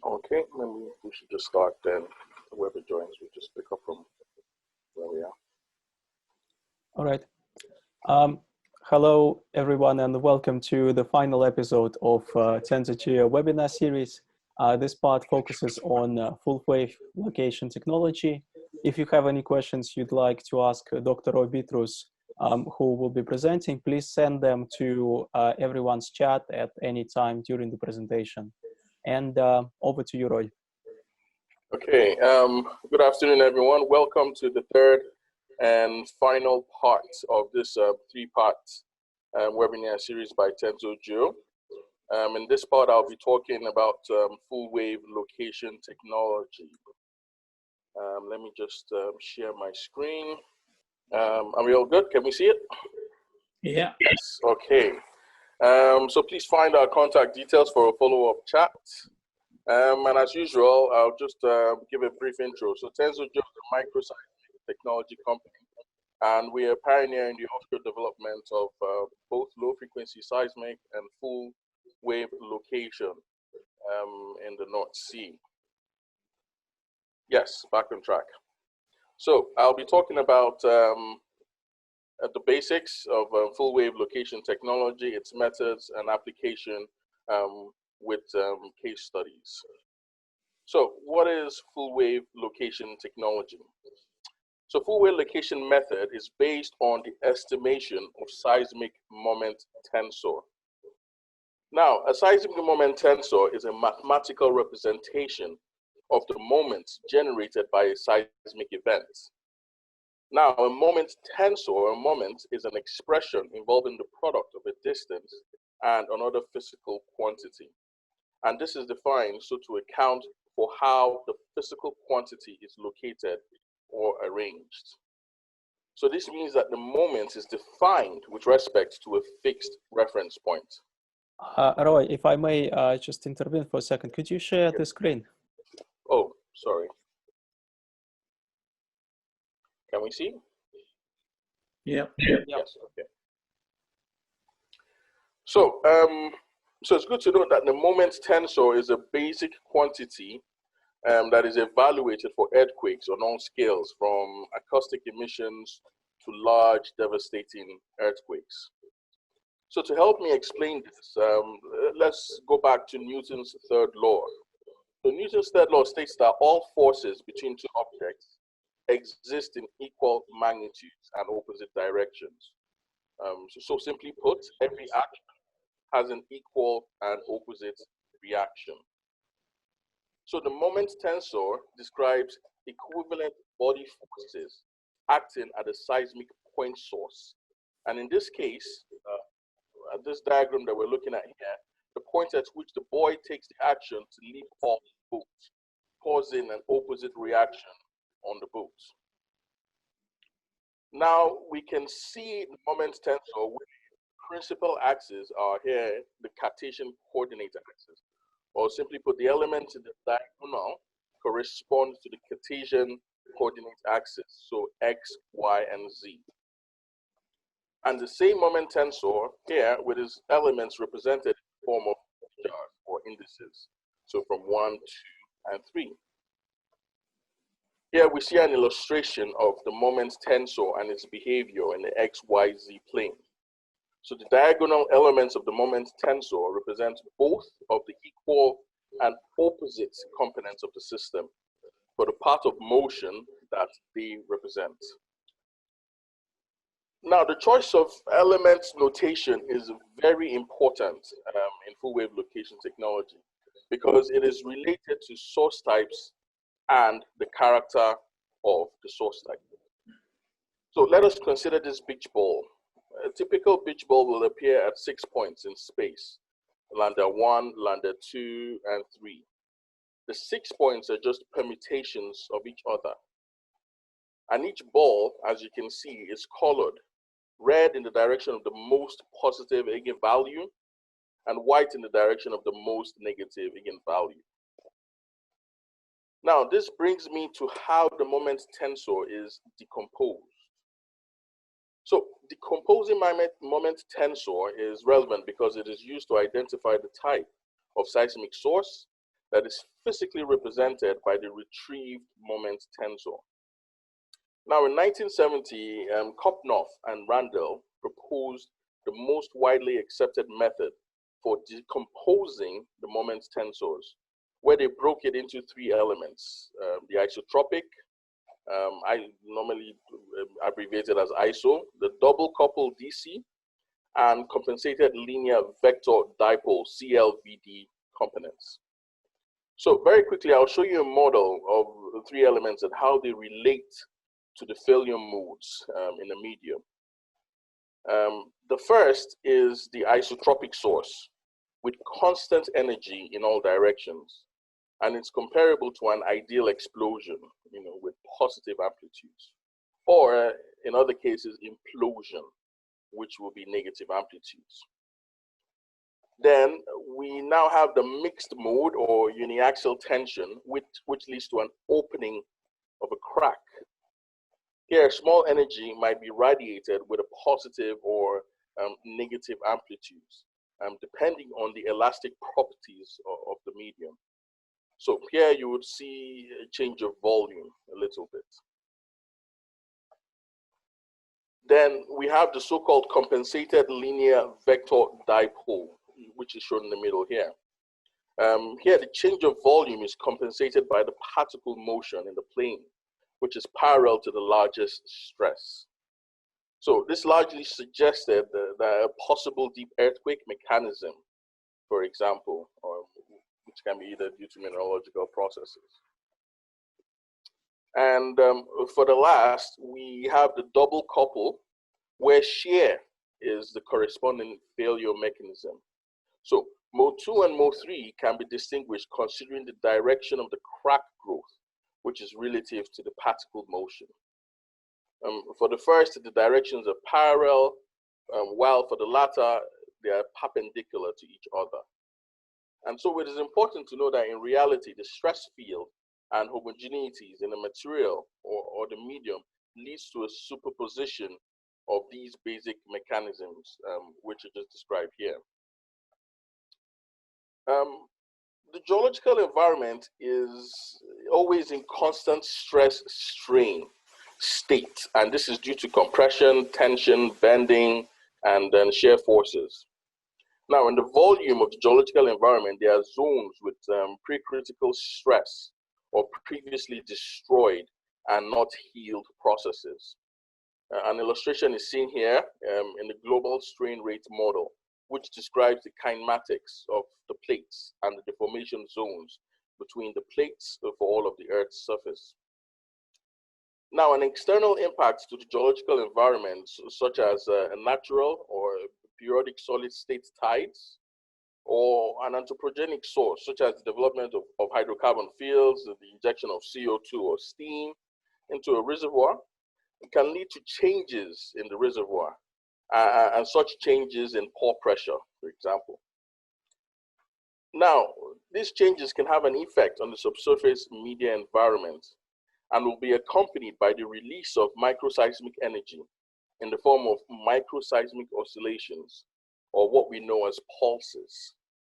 Okay, maybe we should just start then. Whoever joins, we just pick up from where we are. All right. Hello, everyone, and welcome to the final episode of TensorGeo webinar series. This part focuses on full-wave location technology. If you have any questions you'd like to ask Dr. Obitrus, who will be presenting, please send them to everyone's chat at any time during the presentation. And over to you, Roy. Okay, good afternoon, everyone. Welcome to the third and final part of this three-part webinar series by TensorGeo. In this part, I'll be talking about full-wave location technology. Let me just share my screen. Are we all good? Can we see it? Yeah. Yes, okay. So please find our contact details for a follow-up chat. And as usual, I'll just give a brief intro. So TensorGeo is a microseismic technology company, and we are pioneering the offshore development of both low-frequency seismic and full-wave location in the North Sea. Yes, back on track. So I'll be talking about the basics of full-wave location technology, its methods and application with case studies. So what is full-wave location technology? So full-wave location method is based on the estimation of seismic moment tensor. Now, a seismic moment tensor is a mathematical representation of the moments generated by a seismic event. Now, a moment tensor, a moment, is an expression involving the product of a distance and another physical quantity. And this is defined so to account for how the physical quantity is located or arranged. So this means that the moment is defined with respect to a fixed reference point. Roy, if I may just intervene for a second, could you share the screen? Oh, sorry. Can we see? Yeah. Yes, okay. So, so it's good to know that the moment tensor is a basic quantity that is evaluated for earthquakes on all scales, from acoustic emissions to large devastating earthquakes. So to help me explain this, let's go back to Newton's third law. So Newton's third law states that all forces between two objects exist in equal magnitudes and opposite directions. So simply put, every action has an equal and opposite reaction. So the moment tensor describes equivalent body forces acting at a seismic point source. And in this case, this diagram that we're looking at here, the point at which the boy takes the action to leap off the boat, causing an opposite reaction on the boat. Now we can see the moment tensor where the principal axes are here, the Cartesian coordinate axis. Or simply put, the elements in the diagonal correspond to the Cartesian coordinate axis, so x, y, and z. And the same moment tensor here with its elements represented in the form of jars or indices, so from 1, 2, and 3. Here we see an illustration of the moment tensor and its behavior in the x, y, z plane. So the diagonal elements of the moment tensor represent both of the equal and opposite components of the system for the part of motion that they represent. Now, the choice of elements notation is very important in full-wave location technology because it is related to source types and the character of the source type. So let us consider this beach ball. A typical beach ball will appear at 6 points in space: lambda 1, lambda 2, and 3. The 6 points are just permutations of each other. And each ball, as you can see, is colored red in the direction of the most positive eigenvalue and white in the direction of the most negative eigenvalue. Now, this brings me to how the moment tensor is decomposed. So decomposing moment tensor is relevant because it is used to identify the type of seismic source that is physically represented by the retrieved moment tensor. Now, in 1970, Kopnoff and Randall proposed the most widely accepted method for decomposing the moment tensors, where they broke it into three elements: the isotropic, I normally abbreviated as ISO, the double coupled DC, and compensated linear vector dipole CLVD components. So very quickly, I'll show you a model of the three elements and how they relate to the failure modes in a medium. The first is the isotropic source with constant energy in all directions. And it's comparable to an ideal explosion, with positive amplitudes. Or in other cases, implosion, which will be negative amplitudes. Then we now have the mixed mode or uniaxial tension, which leads to an opening of a crack. Here, small energy might be radiated with a positive or negative amplitudes, depending on the elastic properties of the medium. So here you would see a change of volume a little bit. Then we have the so-called compensated linear vector dipole, which is shown in the middle here. Here, the change of volume is compensated by the particle motion in the plane, which is parallel to the largest stress. So this largely suggested the possible deep earthquake mechanism, for example, which can be either due to mineralogical processes. And for the last, we have the double couple, where shear is the corresponding failure mechanism. So mode 2 and mode 3 can be distinguished considering the direction of the crack growth, which is relative to the particle motion. For the first, the directions are parallel, while for the latter, they are perpendicular to each other. And so it is important to know that in reality, the stress field and homogeneities in the material or the medium leads to a superposition of these basic mechanisms, which are just described here. The geological environment is always in constant stress strain state, and this is due to compression, tension, bending, and then shear forces. Now, in the volume of the geological environment, there are zones with pre-critical stress or previously destroyed and not healed processes. An illustration is seen here in the global strain rate model, which describes the kinematics of the plates and the deformation zones between the plates for all of the Earth's surface. Now, an external impact to the geological environment, such as a natural or periodic solid state tides, or an anthropogenic source, such as the development of hydrocarbon fields, the injection of CO2 or steam into a reservoir, it can lead to changes in the reservoir, and such changes in pore pressure, for example. Now, these changes can have an effect on the subsurface media environment and will be accompanied by the release of microseismic energy in the form of microseismic oscillations, or what we know as pulses,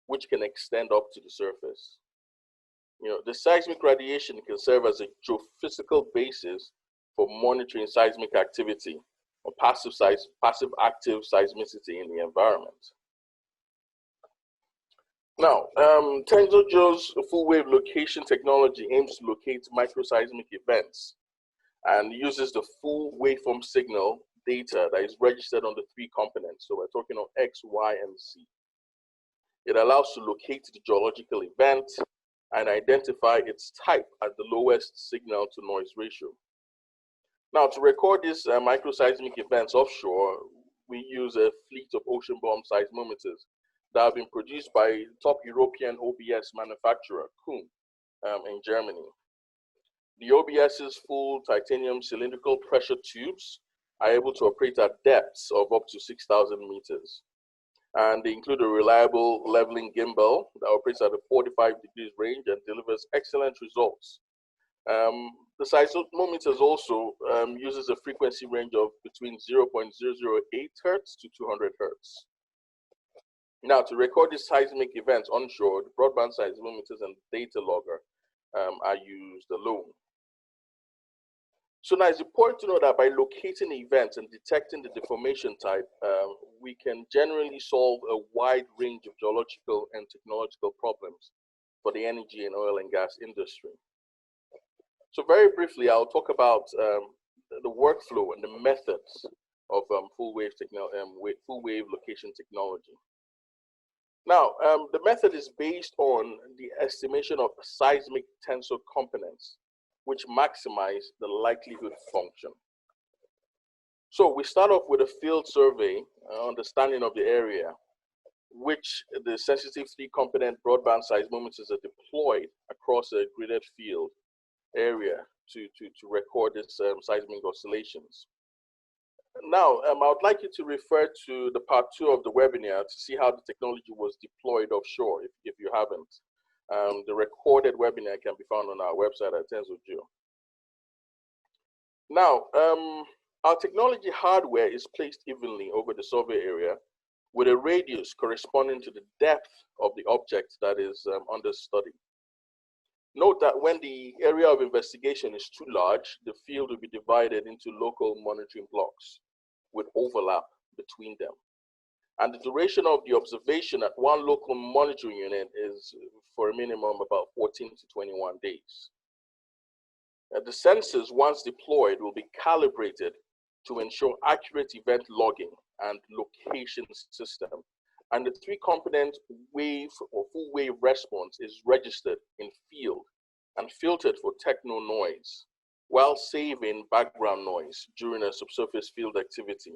which can extend up to the surface. The seismic radiation can serve as a geophysical basis for monitoring seismic activity or passive active seismicity in the environment. Now, TensorGeo's full wave location technology aims to locate microseismic events and uses the full waveform signal data that is registered on the three components. So we're talking of X, Y, and Z. It allows to locate the geological event and identify its type at the lowest signal to noise ratio. Now, to record these microseismic events offshore, we use a fleet of ocean-borne seismometers that have been produced by top European OBS manufacturer, Kuhn, in Germany. The OBS's full titanium cylindrical pressure tubes are able to operate at depths of up to 6,000 meters. And they include a reliable leveling gimbal that operates at a 45 degrees range and delivers excellent results. The seismometers also uses a frequency range of between 0.008 hertz to 200 hertz. Now, to record these seismic events onshore, the broadband seismometers and data logger are used alone. So now it's important to know that by locating events and detecting the deformation type, we can generally solve a wide range of geological and technological problems for the energy and oil and gas industry. So very briefly, I'll talk about the workflow and the methods of full wave location technology. Now, the method is based on the estimation of seismic tensor components, which maximize the likelihood function. So we start off with a field survey, understanding of the area, which the sensitive three-component broadband seismometers are deployed across a gridded field area to record this seismic oscillations. Now, I would like you to refer to the part 2 of the webinar to see how the technology was deployed offshore, if you haven't. The recorded webinar can be found on our website at TensorGeo. Now, our technology hardware is placed evenly over the survey area with a radius corresponding to the depth of the object that is under study. Note that when the area of investigation is too large, the field will be divided into local monitoring blocks with overlap between them. And the duration of the observation at one local monitoring unit is for a minimum about 14 to 21 days. The sensors, once deployed, will be calibrated to ensure accurate event logging and location system. And the three-component wave or full wave response is registered in field and filtered for techno noise, while saving background noise during a subsurface field activity,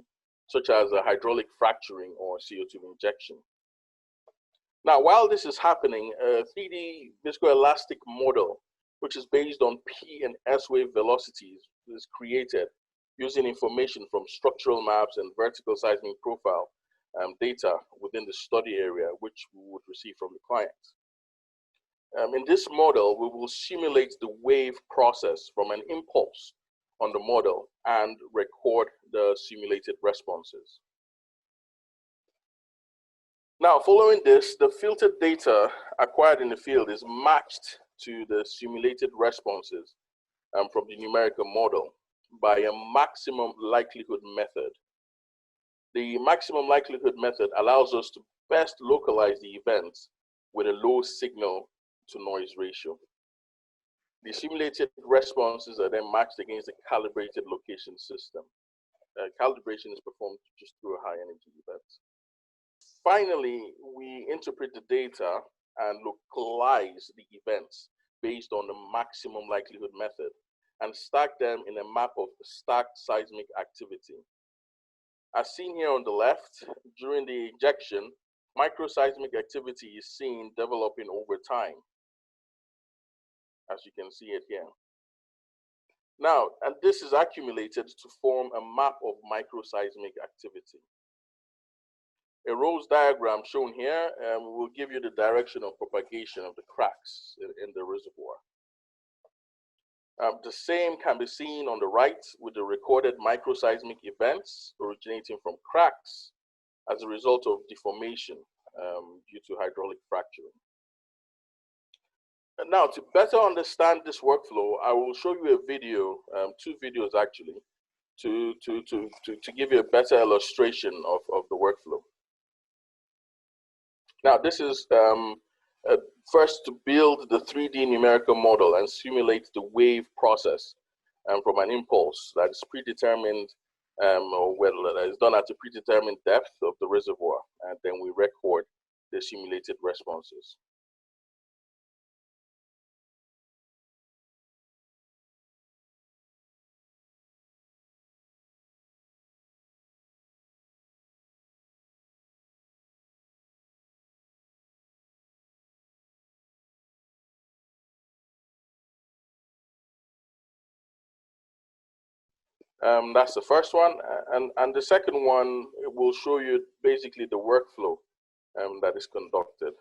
such as a hydraulic fracturing or CO2 injection. Now, while this is happening, a 3D viscoelastic model, which is based on P and S wave velocities, is created using information from structural maps and vertical seismic profile data within the study area, which we would receive from the client. In this model, we will simulate the wave process from an impulse on the model and record the simulated responses. Now, following this, the filtered data acquired in the field is matched to the simulated responses from the numerical model by a maximum likelihood method. The maximum likelihood method allows us to best localize the events with a low signal to noise ratio. The simulated responses are then matched against the calibrated location system. Calibration is performed just through a high energy event. Finally, we interpret the data and localize the events based on the maximum likelihood method and stack them in a map of stacked seismic activity. As seen here on the left, during the injection, microseismic activity is seen developing over time, as you can see it here. Now, and this is accumulated to form a map of microseismic activity. A Rose diagram shown here will give you the direction of propagation of the cracks in the reservoir. The same can be seen on the right with the recorded microseismic events originating from cracks as a result of deformation due to hydraulic fracturing. And now, to better understand this workflow, I will show you a video, 2 videos actually, to give you a better illustration of the workflow. Now, this is first to build the 3D numerical model and simulate the wave process from an impulse that is predetermined or whether that is done at a predetermined depth of the reservoir, and then we record the simulated responses. That's the first one, and the second one will show you basically the workflow that is conducted.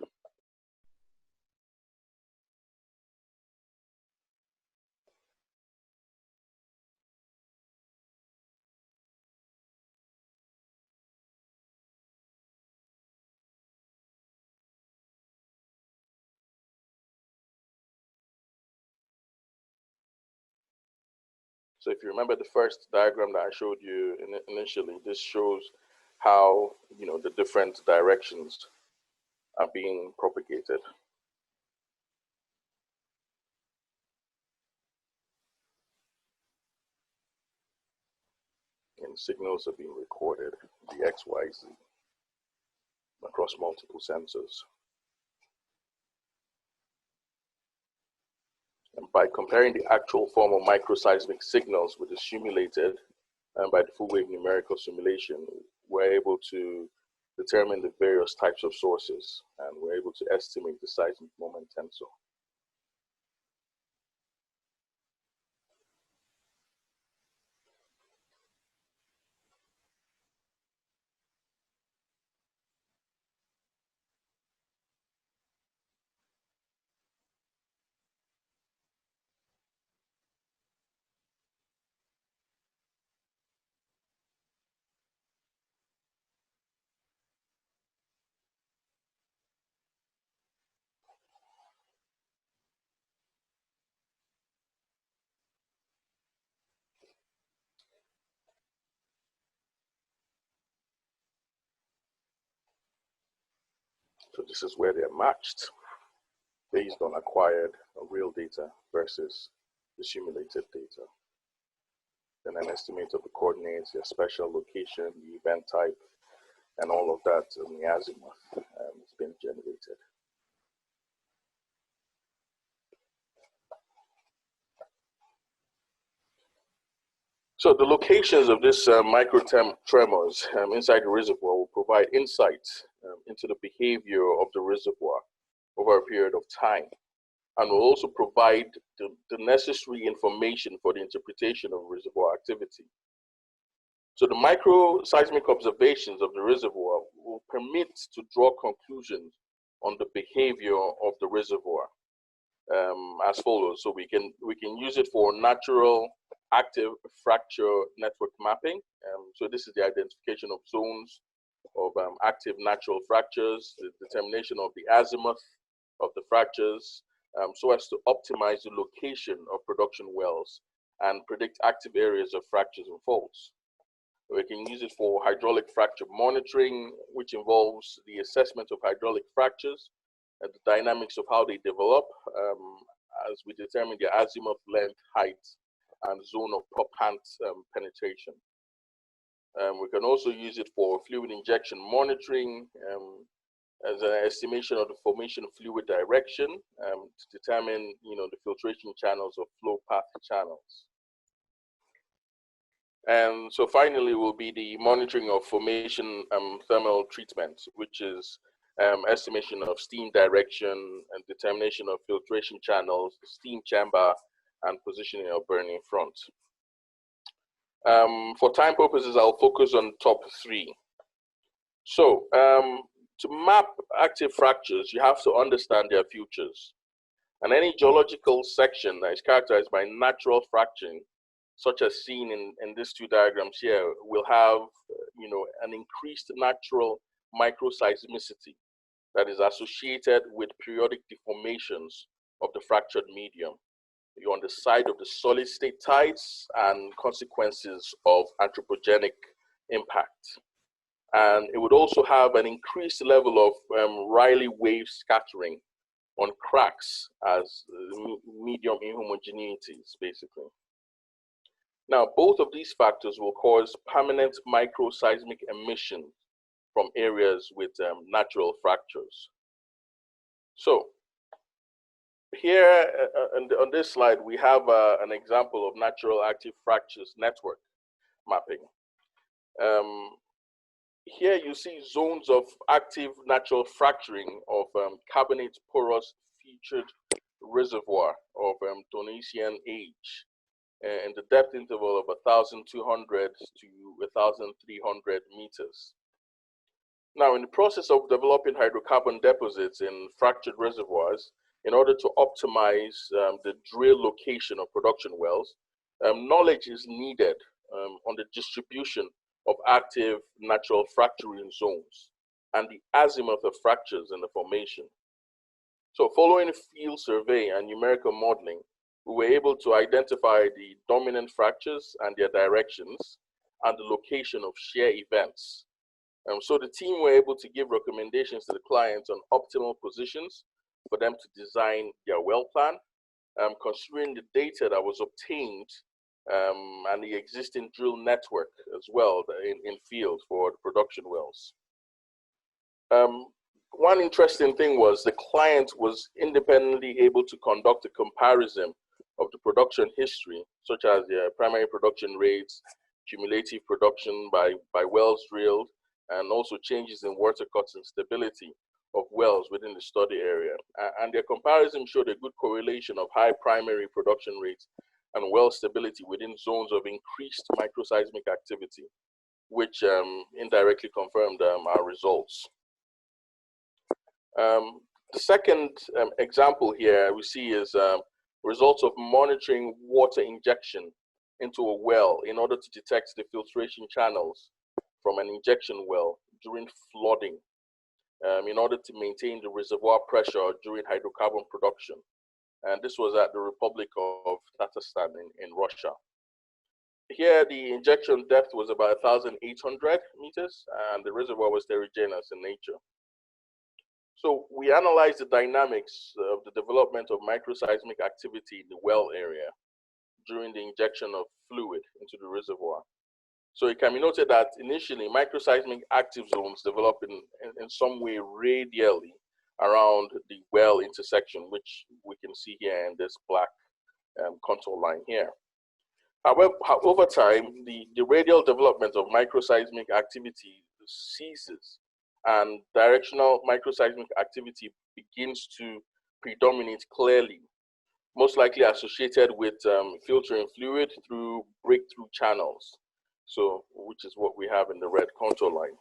So if you remember the first diagram that I showed you initially, this shows how, the different directions are being propagated. And signals are being recorded, the X, Y, Z, across multiple sensors. And by comparing the actual form of microseismic signals with the simulated, and by the full wave numerical simulation, we're able to determine the various types of sources, and we're able to estimate the seismic moment tensor. So this is where they're matched based on acquired real data versus the simulated data. Then an estimate of the coordinates, their special location, the event type, and all of that in the azimuth has been generated. So the locations of this micro tremors inside the reservoir will provide insight into the behavior of the reservoir over a period of time, and will also provide the necessary information for the interpretation of reservoir activity. So the microseismic observations of the reservoir will permit to draw conclusions on the behavior of the reservoir as follows. So we can use it for natural active fracture network mapping. So this is the identification of zones of active natural fractures, the determination of the azimuth of the fractures, so as to optimize the location of production wells and predict active areas of fractures and faults. We can use it for hydraulic fracture monitoring, which involves the assessment of hydraulic fractures and the dynamics of how they develop as we determine their azimuth, length, height, and zone of pant penetration. We can also use it for fluid injection monitoring as an estimation of the formation fluid direction to determine, the filtration channels or flow path channels. And so finally will be the monitoring of formation thermal treatment, which is estimation of steam direction and determination of filtration channels, steam chamber, and positioning of burning front. For time purposes, I'll focus on top three. So to map active fractures, you have to understand their futures. And any geological section that is characterized by natural fracturing, such as seen in these two diagrams here, will have an increased natural microseismicity that is associated with periodic deformations of the fractured medium. You're on the side of the solid state tides and consequences of anthropogenic impact. And it would also have an increased level of Rayleigh wave scattering on cracks as medium inhomogeneities, basically. Now, both of these factors will cause permanent microseismic emission from areas with natural fractures. So here on this slide, we have an example of natural active fractures network mapping. Here you see zones of active natural fracturing of carbonate porous featured reservoir of Tonesian age in the depth interval of 1,200 to 1,300 meters. Now, in the process of developing hydrocarbon deposits in fractured reservoirs, in order to optimize the drill location of production wells, knowledge is needed on the distribution of active natural fracturing zones and the azimuth of fractures in the formation. So following field survey and numerical modeling, we were able to identify the dominant fractures and their directions and the location of shear events. So the team were able to give recommendations to the clients on optimal positions for them to design their well plan, considering the data that was obtained and the existing drill network as well in field for the production wells. One interesting thing was the client was independently able to conduct a comparison of the production history, such as the primary production rates, cumulative production by wells drilled, and also changes in water cuts and stability of wells within the study area. And their comparison showed a good correlation of high primary production rates and well stability within zones of increased microseismic activity, which indirectly confirmed our results. The second example here we see is results of monitoring water injection into a well in order to detect the filtration channels from an injection well during flooding, in order to maintain the reservoir pressure during hydrocarbon production. And this was at the Republic of Tatarstan in Russia. Here, the injection depth was about 1,800 meters, and the reservoir was heterogeneous in nature. So we analyzed the dynamics of the development of microseismic activity in the well area during the injection of fluid into the reservoir. So it can be noted that initially microseismic active zones develop in some way radially around the well intersection, which we can see here in this black contour line here. However, over time, the radial development of microseismic activity ceases and directional microseismic activity begins to predominate clearly, most likely associated with filtering fluid through breakthrough channels, so which is what we have in the red contour line.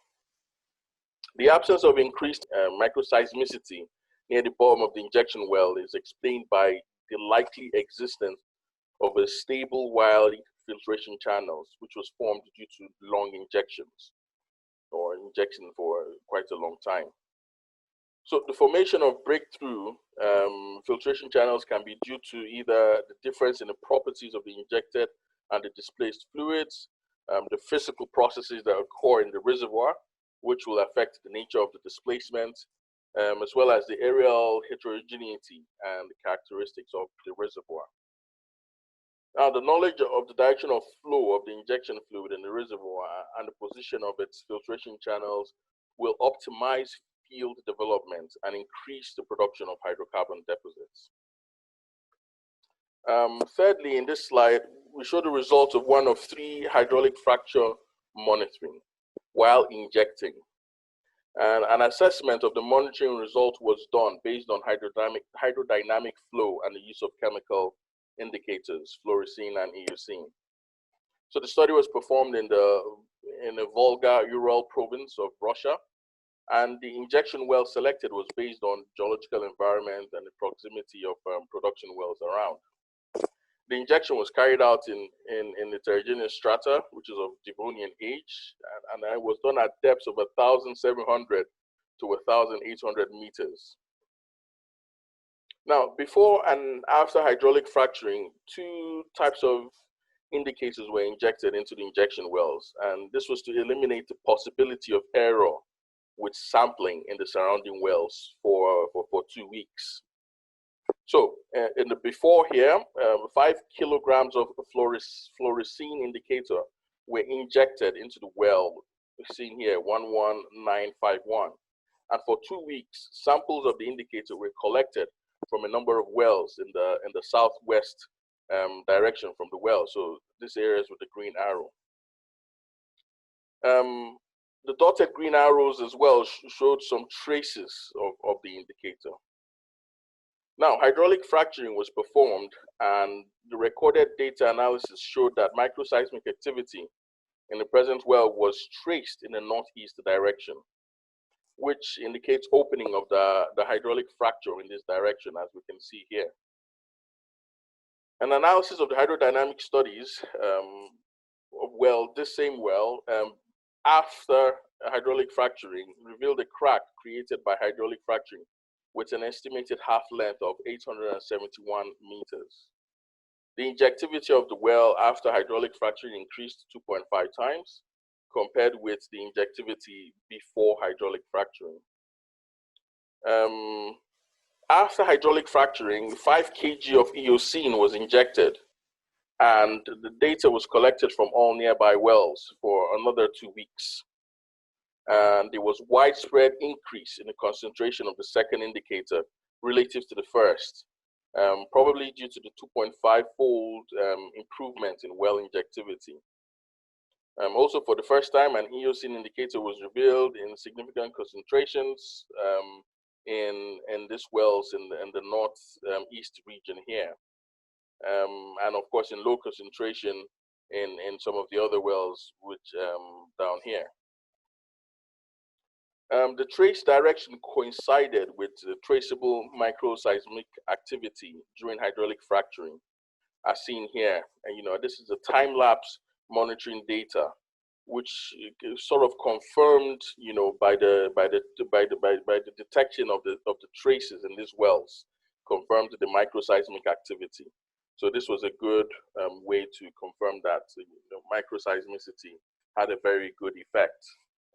The absence of increased microseismicity near the bottom of the injection well is explained by the likely existence of a stable wide filtration channels, which was formed due to long injections or injection for quite a long time. So the formation of breakthrough filtration channels can be due to either the difference in the properties of the injected and the displaced fluids, the physical processes that occur in the reservoir, which will affect the nature of the displacement, as well as the areal heterogeneity and the characteristics of the reservoir. Now, the knowledge of the direction of flow of the injection fluid in the reservoir and the position of its filtration channels will optimize field development and increase the production of hydrocarbon deposits. Thirdly, in this slide, we show the results of one of 3 hydraulic fracture monitoring while injecting. And an assessment of the monitoring result was done based on hydrodynamic flow and the use of chemical indicators, fluorescein and eosine. So the study was performed in the Volga-Ural province of Russia, and the injection well selected was based on geological environment and the proximity of production wells around. The injection was carried out in the heterogeneous strata, which is of Devonian age, and it was done at depths of 1,700 to 1,800 meters. Now, before and after hydraulic fracturing, 2 types of indicators were injected into the injection wells, and this was to eliminate the possibility of error with sampling in the surrounding wells for 2 weeks. So in the before here, 5 kilograms of fluorescein indicator were injected into the well, seen here 11951. And for 2 weeks, samples of the indicator were collected from a number of wells in the southwest direction from the well. So this area is with the green arrow. The dotted green arrows as well showed some traces of the indicator. Now, hydraulic fracturing was performed, and the recorded data analysis showed that microseismic activity in the present well was traced in the northeast direction, which indicates opening of the hydraulic fracture in this direction, as we can see here. An analysis of the hydrodynamic studies of this same well, after hydraulic fracturing, revealed a crack created by hydraulic fracturing with an estimated half length of 871 meters. The injectivity of the well after hydraulic fracturing increased 2.5 times compared with the injectivity before hydraulic fracturing. After hydraulic fracturing, 5 kg of Eocene was injected, and the data was collected from all nearby wells for another 2 weeks. And there was widespread increase in the concentration of the second indicator relative to the first, probably due to the 2.5-fold improvement in well injectivity. Also, for the first time, an Eocene indicator was revealed in significant concentrations in these wells in the northeast region here. And of course, in low concentration in some of the other wells, which down here. The trace direction coincided with the traceable microseismic activity during hydraulic fracturing, as seen here. And this is a time-lapse monitoring data, which sort of confirmed, by the detection of the traces in these wells, confirmed the microseismic activity. So this was a good way to confirm that microseismicity had a very good effect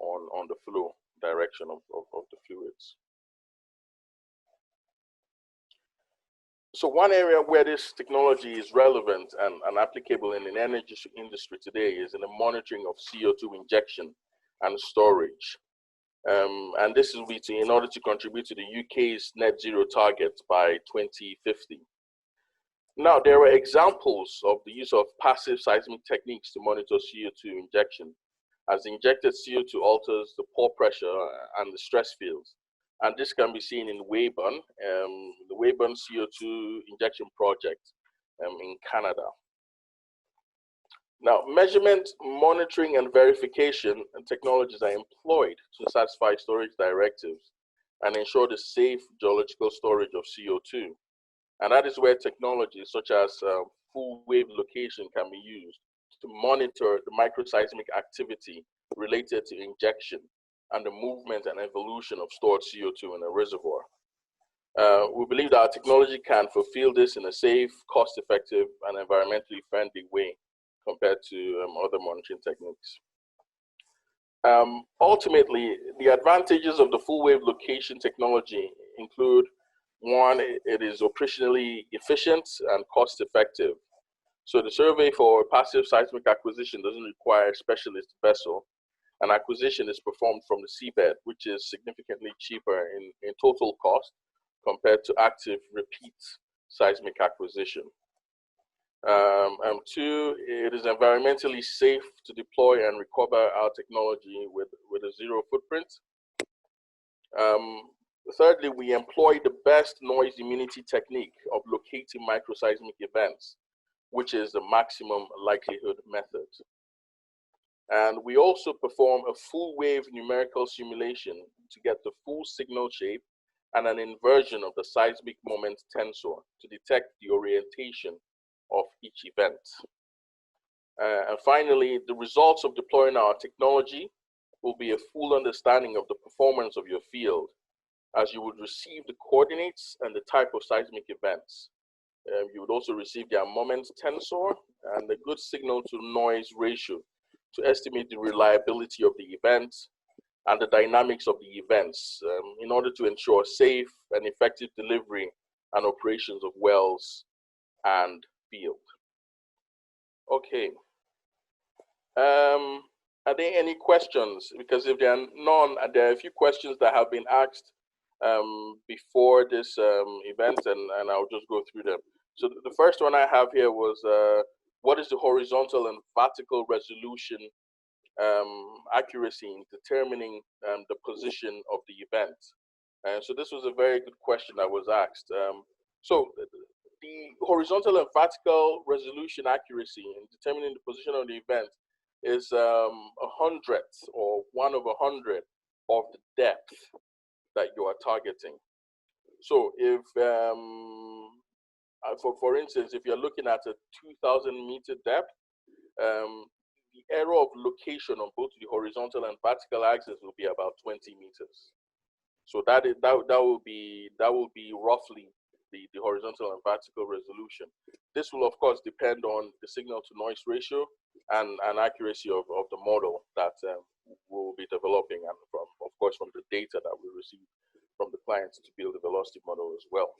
on the flow direction of the fluids. So one area where this technology is relevant and applicable in the energy industry today is in the monitoring of CO2 injection and storage. And this will be in order to contribute to the UK's net zero target by 2050. Now, there are examples of the use of passive seismic techniques to monitor CO2 injection, as injected CO2 alters the pore pressure and the stress fields. And this can be seen in Weyburn, the Weyburn CO2 injection project in Canada. Now, measurement, monitoring, and verification technologies are employed to satisfy storage directives and ensure the safe geological storage of CO2. And that is where technologies such as full wave location can be used to monitor the microseismic activity related to injection and the movement and evolution of stored CO2 in a reservoir. We believe that our technology can fulfill this in a safe, cost-effective, and environmentally friendly way compared to other monitoring techniques. Ultimately, the advantages of the full wave location technology include: one, it is operationally efficient and cost-effective. So the survey for passive seismic acquisition doesn't require a specialist vessel. An acquisition is performed from the seabed, which is significantly cheaper in total cost compared to active repeat seismic acquisition. Two, it is environmentally safe to deploy and recover our technology with a zero footprint. Thirdly, we employ the best noise immunity technique of locating microseismic events, which is the maximum likelihood method. And we also perform a full wave numerical simulation to get the full signal shape and an inversion of the seismic moment tensor to detect the orientation of each event. And finally, the results of deploying our technology will be a full understanding of the performance of your field, as you would receive the coordinates and the type of seismic events. You would also receive their moment tensor and the good signal to noise ratio to estimate the reliability of the event and the dynamics of the events in order to ensure safe and effective delivery and operations of wells and field. Okay. Are there any questions? Because if there are none, there are a few questions that have been asked before this event, and I'll just go through them. So the first one I have here was, what is the horizontal and vertical resolution accuracy in determining the position of the event? And so this was a very good question that was asked. So the horizontal and vertical resolution accuracy in determining the position of the event is 100th or 1/100 of the depth that you are targeting. So if, for instance, if you're looking at a 2,000 meter depth, the error of location on both the horizontal and vertical axis will be about 20 meters. So that will be roughly the horizontal and vertical resolution. this will, of course, depend on the signal to noise ratio and accuracy of the model that we'll be developing, and from, of course, from the data that we receive from the clients to build the velocity model as well.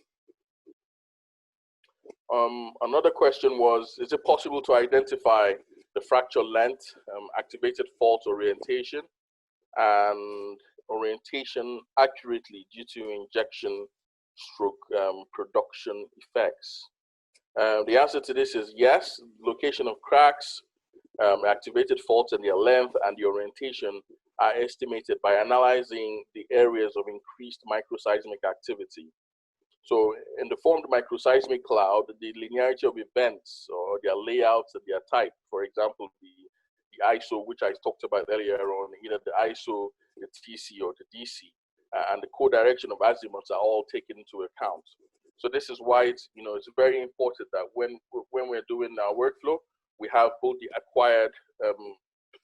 Another question was, is it possible to identify the fracture length, activated fault orientation, and orientation accurately due to injection stroke production effects? The answer to this is yes. Location of cracks, activated faults and their length and the orientation are estimated by analyzing the areas of increased microseismic activity. So in the formed microseismic cloud, the linearity of events or their layouts and their type, for example, the ISO, which I talked about earlier on, either the ISO, the TC, or the DC, and the co-direction of azimuths are all taken into account. So this is why it's very important that when we're doing our workflow, we have both the acquired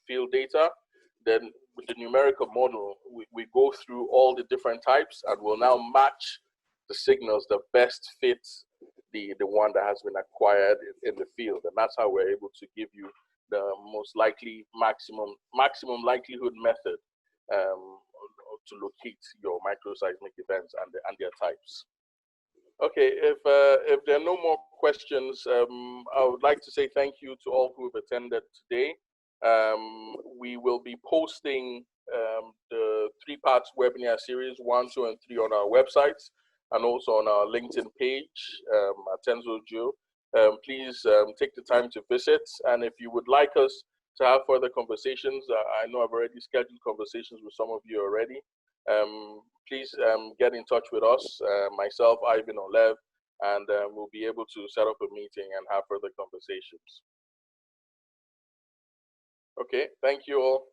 field data, then with the numerical model, we go through all the different types and we'll now match the signals that best fit the one that has been acquired in the field. And that's how we're able to give you the most likely maximum likelihood method to locate your microseismic events and their types. Okay, if there are no more questions, I would like to say thank you to all who have attended today. We will be posting the 3-part webinar series 1, 2, and 3 on our websites and also on our LinkedIn page at TensorGeo. Please take the time to visit, and if you would like us to have further conversations, I know I've already scheduled conversations with some of you already. Please get in touch with us, myself, Ivan, or Lev, and we'll be able to set up a meeting and have further conversations. Okay, thank you all.